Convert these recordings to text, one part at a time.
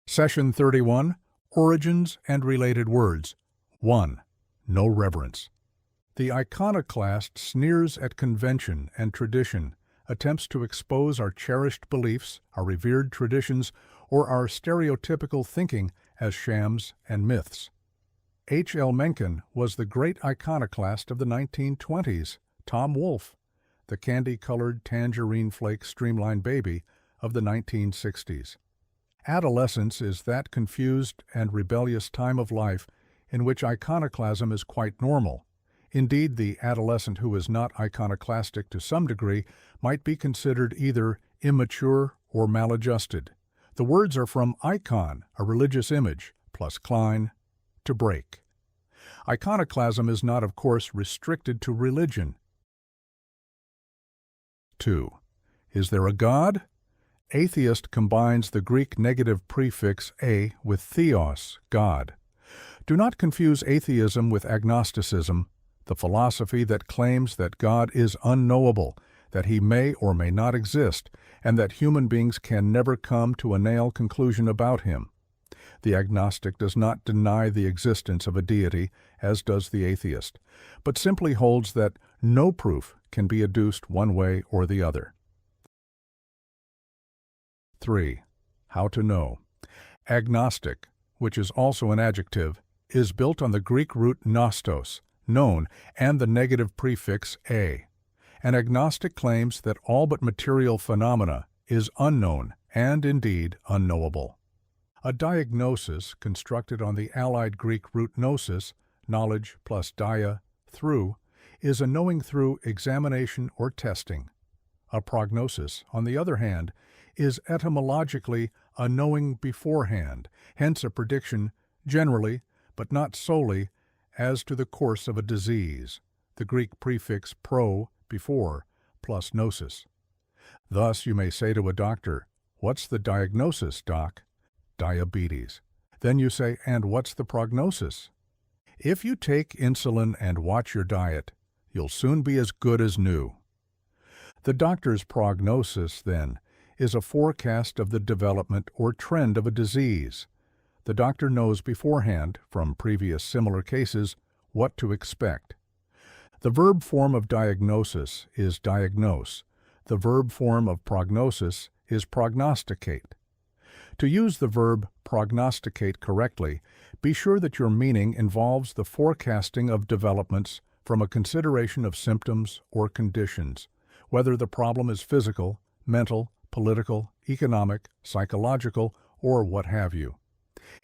Session 31, Origins and Related Words. 1. No reverence. The iconoclast sneers at convention and tradition, attempts to expose our cherished beliefs, our revered traditions, or our stereotypical thinking as shams and myths. H. L. Mencken was the great iconoclast of the 1920s, Tom Wolfe, the candy-colored tangerine flake streamline baby of the 1960s. Adolescence is that confused and rebellious time of life in which iconoclasm is quite normal. Indeed, the adolescent who is not iconoclastic to some degree might be considered either immature or maladjusted. The words are from icon, a religious image, plus klein, to break. Iconoclasm is not, of course, restricted to religion. 2. Is there a God? Atheist combines the Greek negative prefix a with theos, God. Do not confuse atheism with agnosticism, the philosophy that claims that God is unknowable, that he may or may not exist, and that human beings can never come to a nail conclusion about him. The agnostic does not deny the existence of a deity, as does the atheist, but simply holds that no proof can be adduced one way or the other. 3. How to know. Agnostic, which is also an adjective, is built on the Greek root nostos, known, and the negative prefix a. An agnostic claims that all but material phenomena is unknown and indeed unknowable. A diagnosis constructed on the allied Greek root gnosis, knowledge plus dia, through, is a knowing through examination or testing. A prognosis, on the other hand, is etymologically a knowing beforehand, hence a prediction generally, but not solely, as to the course of a disease, the Greek prefix pro, before, plus gnosis. Thus you may say to a doctor, "What's the diagnosis, doc?" Diabetes. Then you say, "And what's the prognosis?" If you take insulin and watch your diet, you'll soon be as good as new. The doctor's prognosis, then, is a forecast of the development or trend of a disease. The doctor knows beforehand, from previous similar cases, what to expect. The verb form of diagnosis is diagnose. The verb form of prognosis is prognosticate. To use the verb prognosticate correctly, be sure that your meaning involves the forecasting of developments from a consideration of symptoms or conditions, whether the problem is physical, mental, political, economic, psychological, or what have you.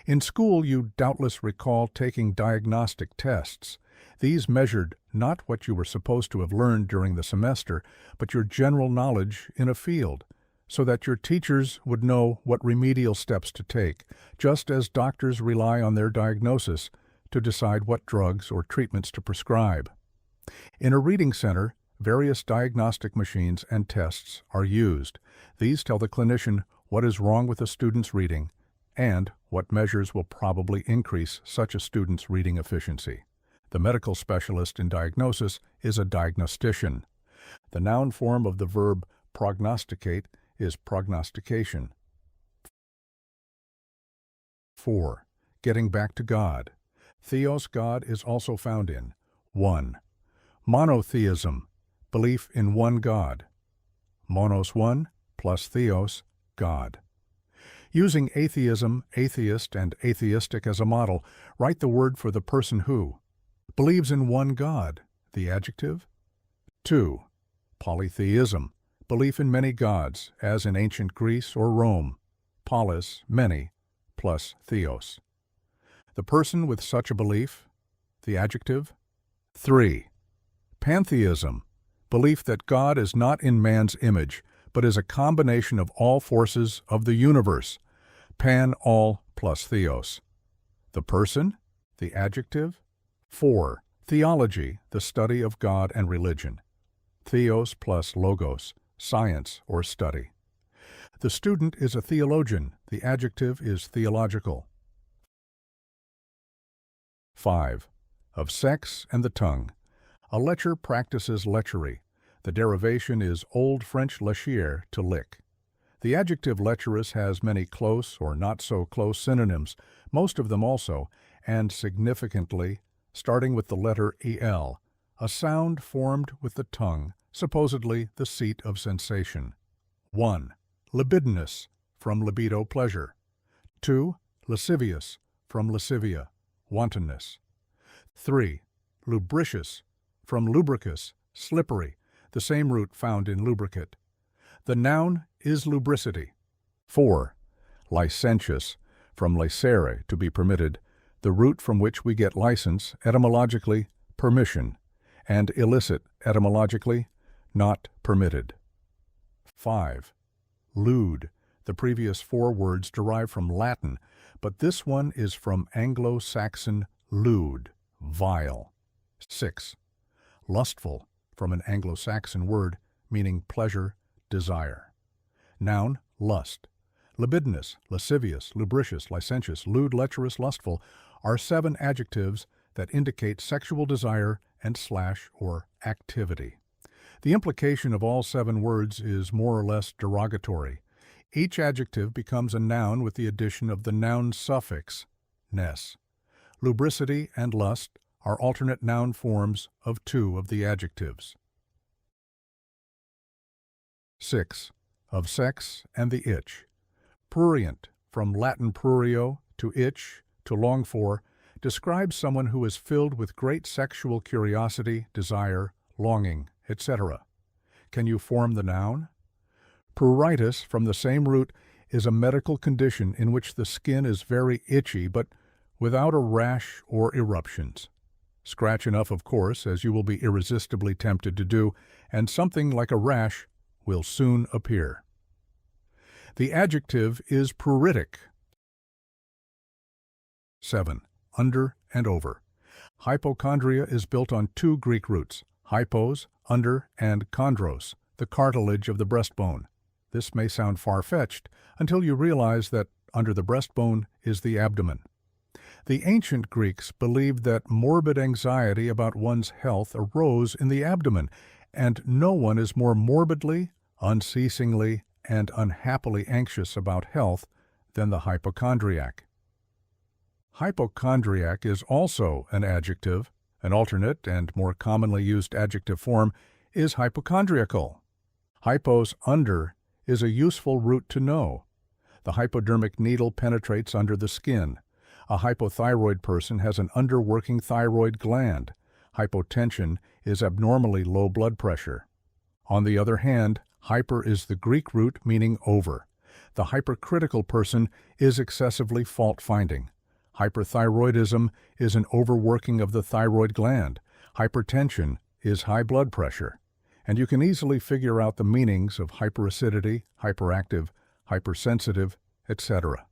In school, you doubtless recall taking diagnostic tests. These measured not what you were supposed to have learned during the semester, but your general knowledge in a field, so that your teachers would know what remedial steps to take, just as doctors rely on their diagnosis to decide what drugs or treatments to prescribe. In a reading center, various diagnostic machines and tests are used. These tell the clinician what is wrong with a student's reading and what measures will probably increase such a student's reading efficiency. The medical specialist in diagnosis is a diagnostician. The noun form of the verb prognosticate is prognostication. 4. Getting back to God. Theos, God, is also found in 1. Monotheism, belief in one God. Monos, one, plus theos, God. Using atheism, atheist, and atheistic as a model, write the word for the person who believes in one God, the adjective. 2. Polytheism, belief in many gods, as in ancient Greece or Rome. Polis, many, plus theos. The person with such a belief, the adjective. 3. Pantheism, belief that God is not in man's image, but is a combination of all forces of the universe. Pan, all, plus theos. The person, the adjective. 4. Theology, the study of God and religion. Theos plus logos, science or study. The student is a theologian. The adjective is theological. 5. Of sex and the tongue. A lecher practices lechery. The derivation is Old French lecher, to lick. The adjective lecherous has many close or not so close synonyms, most of them also, and significantly, starting with the letter el, a sound formed with the tongue, supposedly the seat of sensation. 1. Libidinous, from libido, pleasure. 2. Lascivious, from lascivia, wantonness. 3. Lubricious, from lubricous, slippery, the same root found in lubricate. The noun is lubricity. 4. Licentious, from licere, to be permitted, the root from which we get license, etymologically, permission, and illicit, etymologically, not permitted. 5. Lewd, the previous 4 words derive from Latin, but this one is from Anglo-Saxon lewd, vile. 6. Lustful, from an Anglo-Saxon word meaning pleasure, desire. Noun, lust. Libidinous, lascivious, lubricious, licentious, lewd, lecherous, lustful are 7 adjectives that indicate sexual desire and / or activity. The implication of all 7 words is more or less derogatory. Each adjective becomes a noun with the addition of the noun suffix, ness. Lubricity and lust are alternate noun forms of 2 of the adjectives. 6. Of sex and the itch. Prurient, from Latin prurio, to itch, to long for, describes someone who is filled with great sexual curiosity, desire, longing, etc. Can you form the noun? Pruritus, from the same root, is a medical condition in which the skin is very itchy but without a rash or eruptions. Scratch enough, of course, as you will be irresistibly tempted to do, and something like a rash will soon appear. The adjective is pruritic. 7. Under and over. Hypochondria is built on 2 Greek roots, hypos, under, and chondros, the cartilage of the breastbone. This may sound far-fetched until you realize that under the breastbone is the abdomen. The ancient Greeks believed that morbid anxiety about one's health arose in the abdomen, and no one is more morbidly, unceasingly, and unhappily anxious about health than the hypochondriac. Hypochondriac is also an adjective. An alternate and more commonly used adjective form is hypochondriacal. Hypos, under, is a useful root to know. The hypodermic needle penetrates under the skin. A hypothyroid person has an underworking thyroid gland. Hypotension is abnormally low blood pressure. On the other hand, hyper is the Greek root meaning over. The hypercritical person is excessively fault-finding. Hyperthyroidism is an overworking of the thyroid gland. Hypertension is high blood pressure. And you can easily figure out the meanings of hyperacidity, hyperactive, hypersensitive, etc.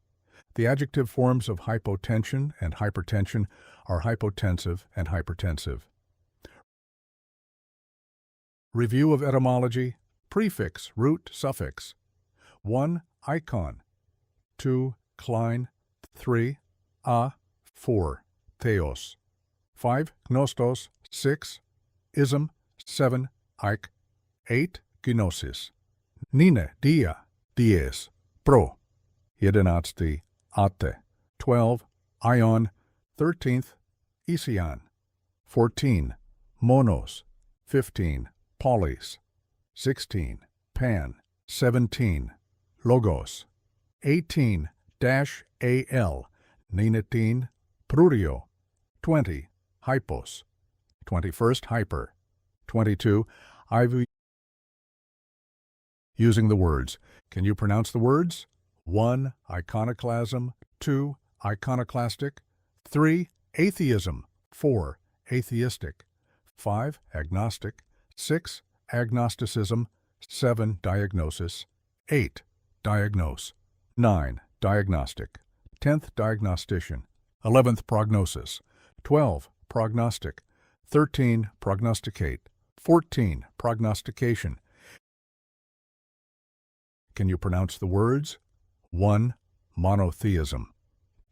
The adjective forms of hypotension and hypertension are hypotensive and hypertensive. Review of etymology. Prefix, root, suffix. 1. Icon. 2. Klein. 3. 4. Theos. 5. Gnostos. 6. Ism. 7. 8. Gnosis. 9. Dia. Dies. Pro. 11. Ate. 12. Ion. 13th. Ision. 14. Monos. 15. Polys. 16. Pan. 17. Logos. 18. -al. 19. Prurio. 20. Hypos. 21st. Hyper. 22. Ivu. Using the words. Can you pronounce the words? 1. Iconoclasm. 2. Iconoclastic. 3. Atheism. 4. Atheistic. 5. Agnostic. 6. Agnosticism. 7. Diagnosis. 8. Diagnose. 9. Diagnostic. 10th. Diagnostician. 11th. Prognosis. 12. Prognostic. 13. Prognosticate. 14. Prognostication. Can you pronounce the words? 1. Monotheism.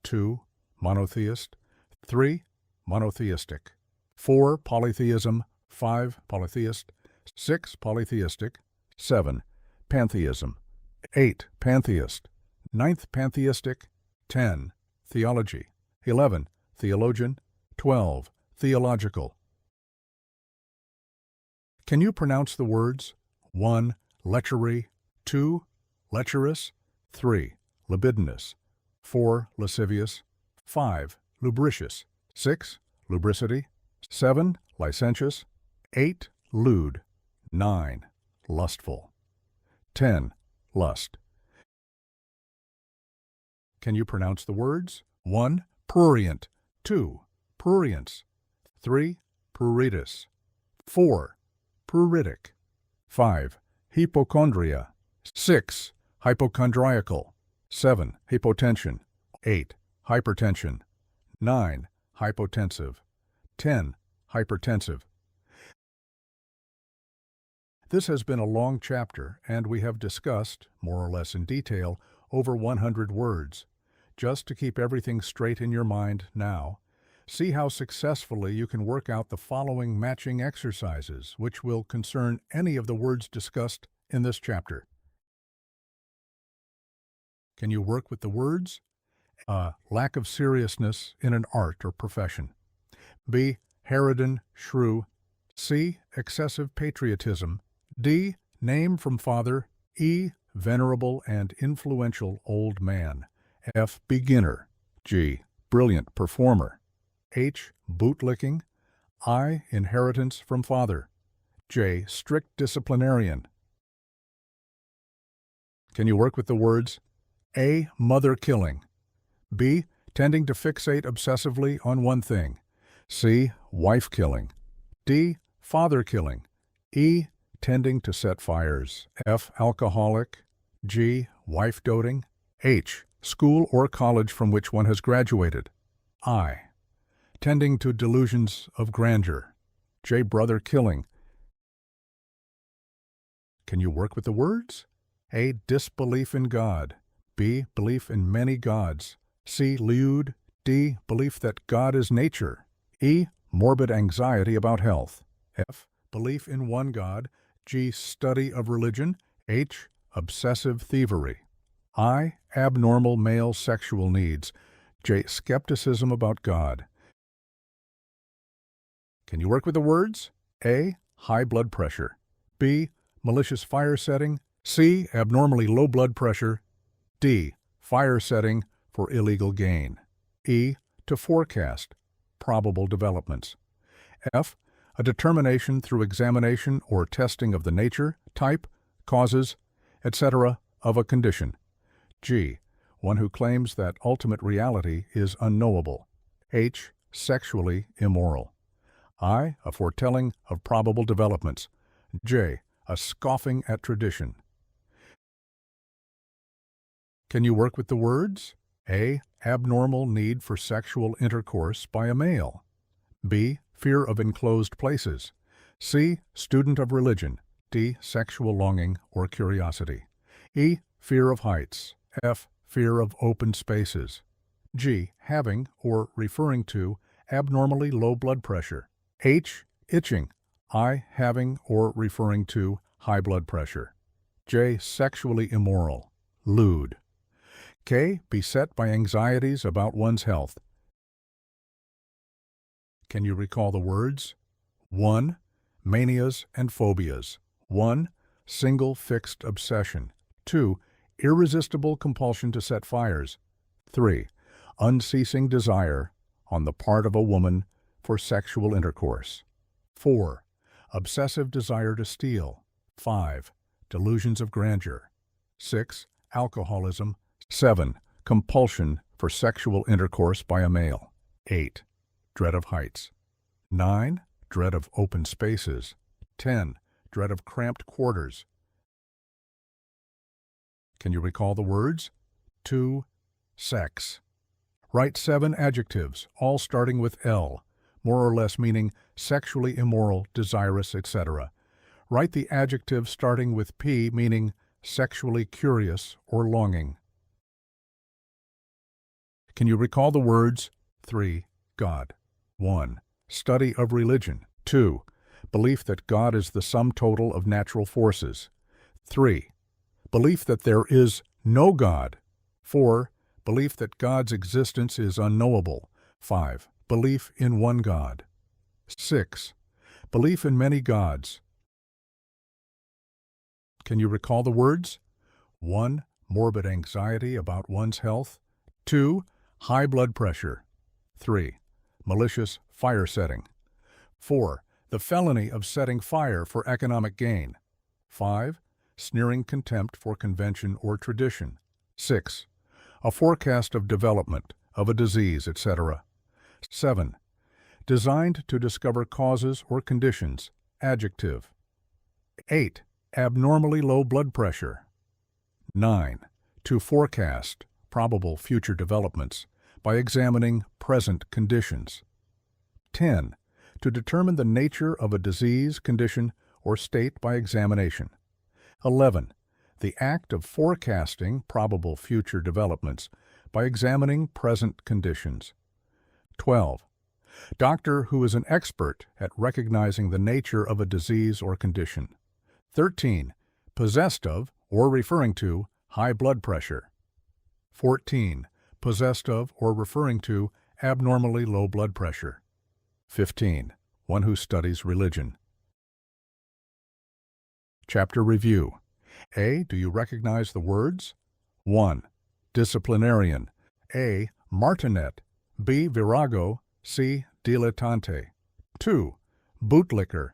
2. Monotheist. 3. Monotheistic. 4. Polytheism. 5. Polytheist. 6. Polytheistic. 7. Pantheism. 8. Pantheist. 9th pantheistic. 10. Theology. 11. Theologian. 12. Theological. Can you pronounce the words 1. Lechery, 2. Lecherous, 3. Libidinous, 4. Lascivious, 5. Lubricious, 6. Lubricity, 7. Licentious, 8. Lewd, 9. Lustful, 10. Lust. Can you pronounce the words 1. Prurient, 2. Prurience, 3. Pruritus, 4. Pruritic, 5. Hypochondria, 6. Hypochondriacal, 7. Hypotension, 8. Hypertension, 9. Hypotensive, 10. Hypertensive. This has been a long chapter, and we have discussed, more or less in detail, over 100 words. Just to keep everything straight in your mind now, see how successfully you can work out the following matching exercises, which will concern any of the words discussed in this chapter. Can you work with the words? A. Lack of seriousness in an art or profession. B. Harridan, shrew. C. Excessive patriotism. D. Name from father. E. Venerable and influential old man. F. Beginner. G. Brilliant performer. H. Bootlicking. I. Inheritance from father. J. Strict disciplinarian. Can you work with the words? A. Mother killing. B. Tending to fixate obsessively on one thing. C. Wife killing. D. Father killing. E. Tending to set fires. F. Alcoholic. G. Wife doting. H. School or college from which one has graduated. I. Tending to delusions of grandeur. J. Brother killing. Can you work with the words? A. Disbelief in God. B. Belief in many gods. C. Lewd. D. Belief that God is nature. E. Morbid anxiety about health. F. Belief in one God. G. Study of religion. H. Obsessive thievery. I. Abnormal male sexual needs. J. Skepticism about God. Can you work with the words? A. High blood pressure. B. Malicious fire setting. C. Abnormally low blood pressure. D. Fire setting for illegal gain. E. To forecast probable developments. F. A determination through examination or testing of the nature, type, causes, etc. of a condition. G. One who claims that ultimate reality is unknowable. H. Sexually immoral. I. A foretelling of probable developments. J. A scoffing at tradition. Can you work with the words? A. Abnormal need for sexual intercourse by a male. B. Fear of enclosed places. C. Student of religion. D. Sexual longing or curiosity. E. Fear of heights. F. Fear of open spaces. G. Having or referring to abnormally low blood pressure. H. Itching. I. Having or referring to high blood pressure. J. Sexually immoral. Lewd. K. Beset by anxieties about one's health. Can you recall the words? 1. Manias and phobias. 1. Single fixed obsession. 2. Irresistible compulsion to set fires. 3. Unceasing desire on the part of a woman for sexual intercourse. 4. Obsessive desire to steal. 5. Delusions of grandeur. 6. Alcoholism. 7. Compulsion for sexual intercourse by a male. 8. Dread of heights. 9. Dread of open spaces. 10. Dread of cramped quarters. Can you recall the words? 2. Sex. Write 7 adjectives, all starting with L, more or less meaning sexually immoral, desirous, etc. Write the adjective starting with P, meaning sexually curious or longing. Can you recall the words? 3. God. 1. Study of religion. 2. Belief that God is the sum total of natural forces. 3. Belief that there is no God. 4. Belief that God's existence is unknowable. 5. Belief in one God. 6. Belief in many gods. Can you recall the words? 1. Morbid anxiety about one's health. 2. High blood pressure. 3. Malicious fire setting. 4. The felony of setting fire for economic gain. 5. Sneering contempt for convention or tradition. 6. A forecast of development, of a disease, etc. 7. Designed to discover causes or conditions, adjective. 8. Abnormally low blood pressure. 9. To forecast probable future developments by examining present conditions. 10. To determine the nature of a disease, condition, or state by examination. 11. The act of forecasting probable future developments by examining present conditions. 12. Doctor who is an expert at recognizing the nature of a disease or condition. 13. Possessed of, or referring to, high blood pressure. 14. Possessed of, or referring to, abnormally low blood pressure. 15. One who studies religion. Chapter Review. A. Do you recognize the words? 1. Disciplinarian. A. Martinet. B. Virago. C. Dilettante. 2. Bootlicker.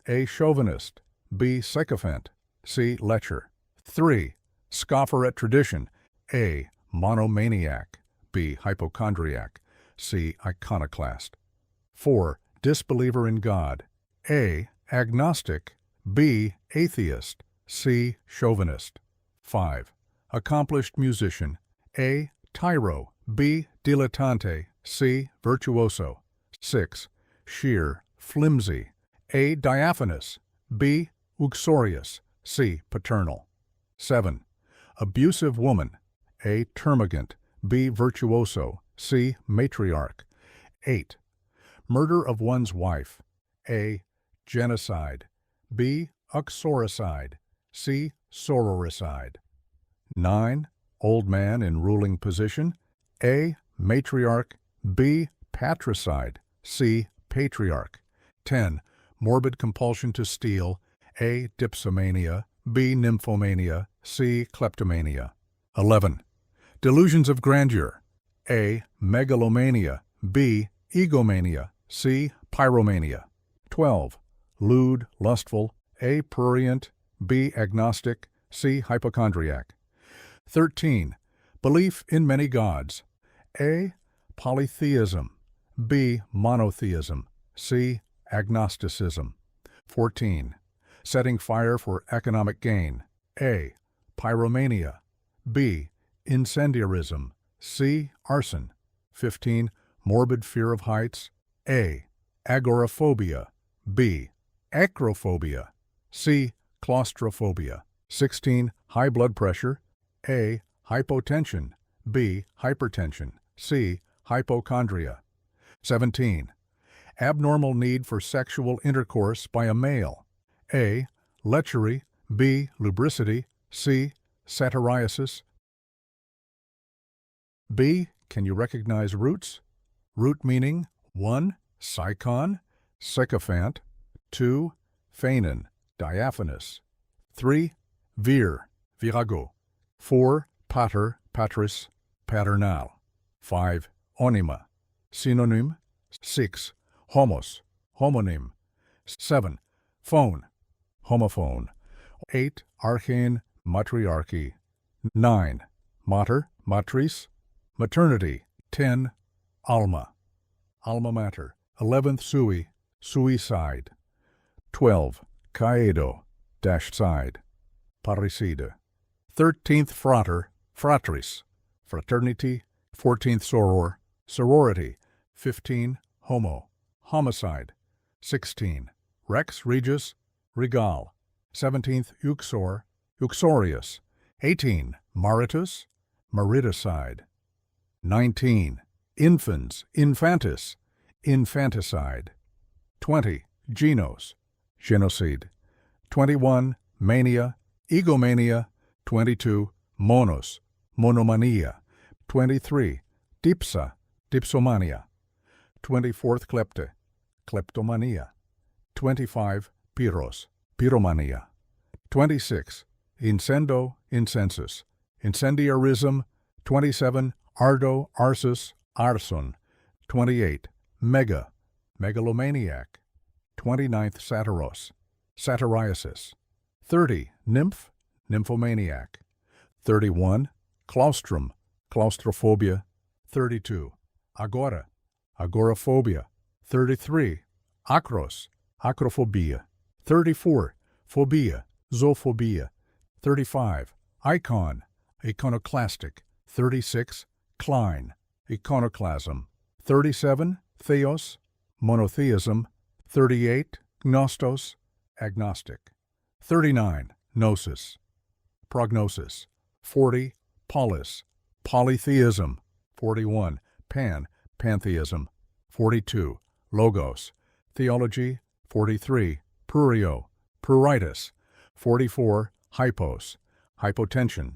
A. Chauvinist. B. Sycophant. C. Lecher. 3. Scoffer at tradition. A. Monomaniac. B. Hypochondriac. C. Iconoclast. 4. Disbeliever in God. A. Agnostic. B. Atheist. C. Chauvinist. 5. Accomplished musician. A. Tyro. B. Dilettante. C. Virtuoso. 6. Sheer, flimsy. A. Diaphanous. B. Uxorious. C. Paternal. 7. Abusive woman. A. Termagant. B. Virtuoso. C. Matriarch. 8. Murder of one's wife. A. Genocide. B. Uxoricide. C. Sororicide. 9. Old man in ruling position. A. Matriarch. B. Patricide. C. Patriarch. 10. Morbid compulsion to steal. A. Dipsomania. B. Nymphomania. C. Kleptomania. 11. Delusions of grandeur. A. Megalomania. B. Egomania. C. Pyromania. 12. Lewd, lustful. A. Prurient. B. Agnostic. C. Hypochondriac. 13. Belief in many gods. A. Polytheism. B. Monotheism. C. Agnosticism. 14. Setting fire for economic gain. A. Pyromania. B. Incendiarism. C. Arson. 15. Morbid fear of heights. A. Agoraphobia. B. Acrophobia. C. Claustrophobia. 16. High blood pressure. A. Hypotension. B. Hypertension. C. Hypochondria. 17. Abnormal need for sexual intercourse by a male. A. Lechery. B. Lubricity. C. Satyriasis. B. Can you recognize roots? Root meaning 1. Psychon, sycophant. 2. Phanon, diaphanous. 3. Vir, virago. 4. Pater, patris, paternal. 5. Onima, synonym. 6. Homos, homonym. 7. Phone, homophone. 8. Archein, matriarchy. 9. Mater, matris, maternity. 10. Alma, alma mater. 11th sui, suicide. 12. Caedo, side, parricide. 13th frater, fratris, fraternity. 14th soror, sorority. 15. Homo, homicide. 16. Rex regis, regal. 17th uxor, uxorious. 18. Maritus, mariticide. 19. Infans, infantis, infanticide. 20. Genos, genocide. 21. Mania, egomania, 22. Monos, monomania. 23. Dipsa, dipsomania. 24th klepte, kleptomania. 25. Pyros, pyromania. 26. Incendo, incensus, incendiarism. 27. Ardo, arsus, arson. 28. Mega, megalomaniac. 29th. Satyros, satyriasis. 30. Nymph, nymphomaniac. 31. Claustrum, claustrophobia. 32. Agora, agoraphobia. 33. Acros, acrophobia. 34. Phobia, zoophobia. 35. Icon, iconoclastic. 36. Klein, iconoclasm. 37. Theos, monotheism. 38. Gnostos, agnostic. 39. Gnosis, prognosis. 40. Polis, polytheism. 41. Pantheism. 42. Logos, theology. 43. Prurio, pruritus. 44. Hypos, hypotension.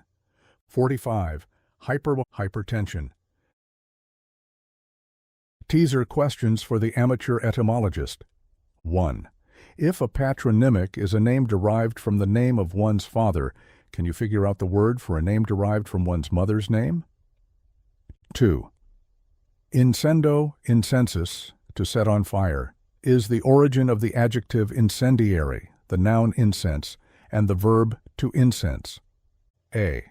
45. Hypertension. Teaser questions for the amateur etymologist. 1. If a patronymic is a name derived from the name of one's father, can you figure out the word for a name derived from one's mother's name? 2. Incendo, incensus, to set on fire, is the origin of the adjective incendiary, the noun incense, and the verb to incense. A.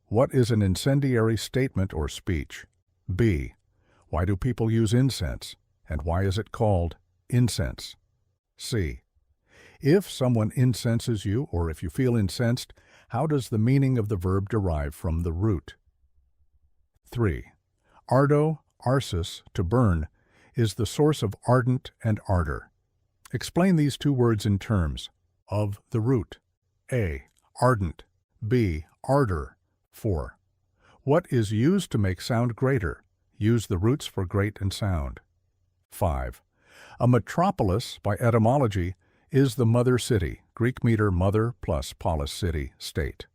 What is an incendiary statement or speech? B. Why do people use incense, and why is it called incense? C. If someone incenses you, or if you feel incensed, how does the meaning of the verb derive from the root? 3. Ardo, arsus, to burn, is the source of ardent and ardor. Explain these two words in terms of the root. A. Ardent. B. Ardor. 4. What is used to make sound greater? Use the roots for great and sound. 5. A metropolis, by etymology, is the mother city, Greek meter mother plus polis city, state.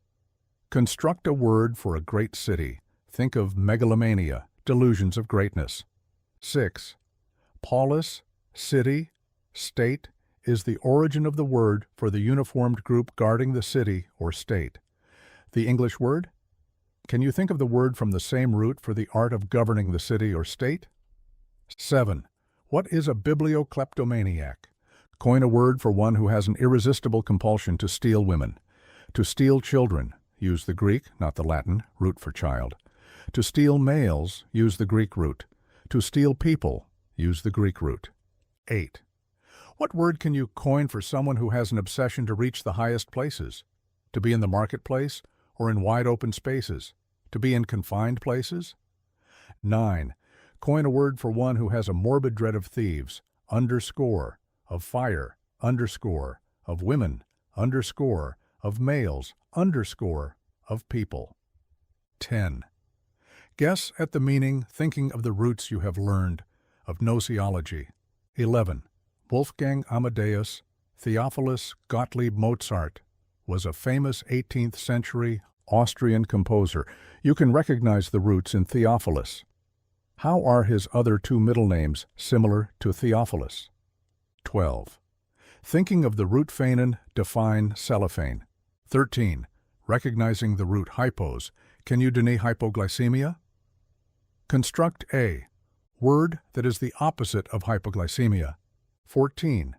Construct a word for a great city. Think of megalomania, delusions of greatness. 6. Polis, city, state, is the origin of the word for the uniformed group guarding the city or state. The English word? Can you think of the word from the same root for the art of governing the city or state? 7. What is a bibliokleptomaniac? Coin a word for one who has an irresistible compulsion to steal women. To steal children, use the Greek, not the Latin, root for child. To steal males, use the Greek root. To steal people, use the Greek root. 8. What word can you coin for someone who has an obsession to reach the highest places? To be in the marketplace or in wide open spaces? To be in confined places? 9. Coin a word for one who has a morbid dread of thieves, underscore, of fire, underscore, of women, underscore, of males, underscore, of people. 10. Guess at the meaning, thinking of the roots you have learned, of gnoseology. 11. Wolfgang Amadeus Theophilus Gottlieb Mozart was a famous 18th century Austrian composer. You can recognize the roots in Theophilus. How are his other two middle names similar to Theophilus? 12. Thinking of the root phanon, define cellophane. 13. Recognizing the root hypos, can you deny hypoglycemia? Construct a word that is the opposite of hypoglycemia. 14.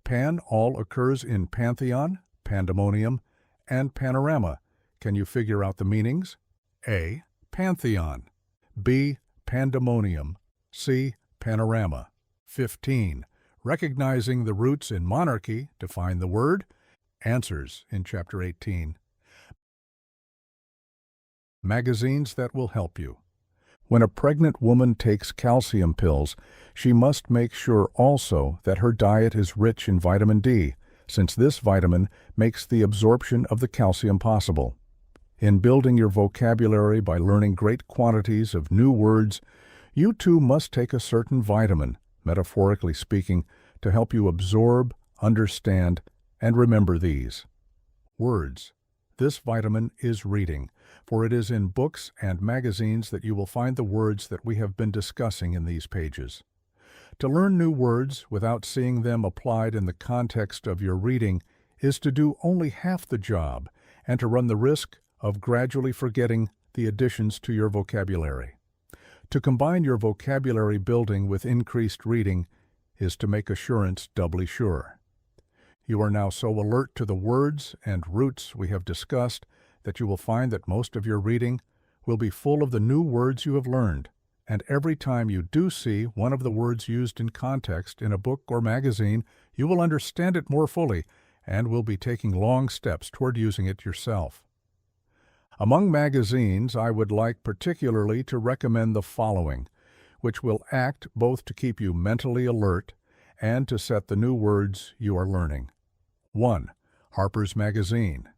Pan all occurs in pantheon, pandemonium, and panorama. Can you figure out the meanings? A. Pantheon. B. Pandemonium. C. Panorama. 15. Recognizing the roots in monarchy, define the word. Answers in Chapter 18. Magazines that will help you. When a pregnant woman takes calcium pills, she must make sure also that her diet is rich in vitamin D, since this vitamin makes the absorption of the calcium possible. In building your vocabulary by learning great quantities of new words, you too must take a certain vitamin, metaphorically speaking, to help you absorb, understand, and remember these words This vitamin is reading, for it is in books and magazines that you will find the words that we have been discussing in these pages. To learn new words without seeing them applied in the context of your reading is to do only half the job and to run the risk of gradually forgetting the additions to your vocabulary. To combine your vocabulary building with increased reading is to make assurance doubly sure. You are now so alert to the words and roots we have discussed that you will find that most of your reading will be full of the new words you have learned, and every time you do see one of the words used in context in a book or magazine, you will understand it more fully and will be taking long steps toward using it yourself. Among magazines, I would like particularly to recommend the following, which will act both to keep you mentally alert and to set the new words you are learning. 1. Harper's Magazine.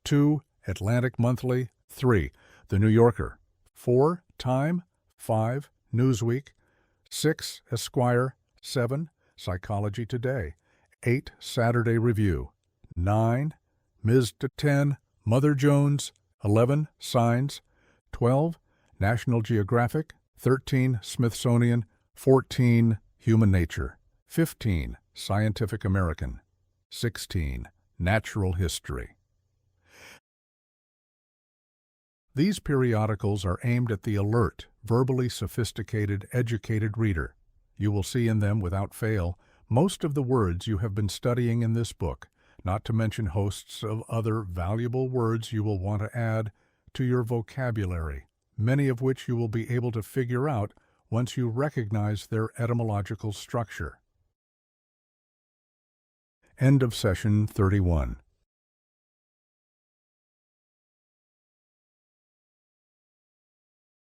2. Atlantic Monthly. 3. The New Yorker. 4. Time. 5. Newsweek. 6. Esquire. 7. Psychology Today. 8. Saturday Review. 9. Ms. to 10. Mother Jones. 11. Signs. 12. National Geographic. 13. Smithsonian. 14. Human Nature. 15. Scientific American. 16. Natural History. These periodicals are aimed at the alert, verbally sophisticated, educated reader. You will see in them, without fail, most of the words you have been studying in this book, not to mention hosts of other valuable words you will want to add to your vocabulary, many of which you will be able to figure out once you recognize their etymological structure. End of Session 31.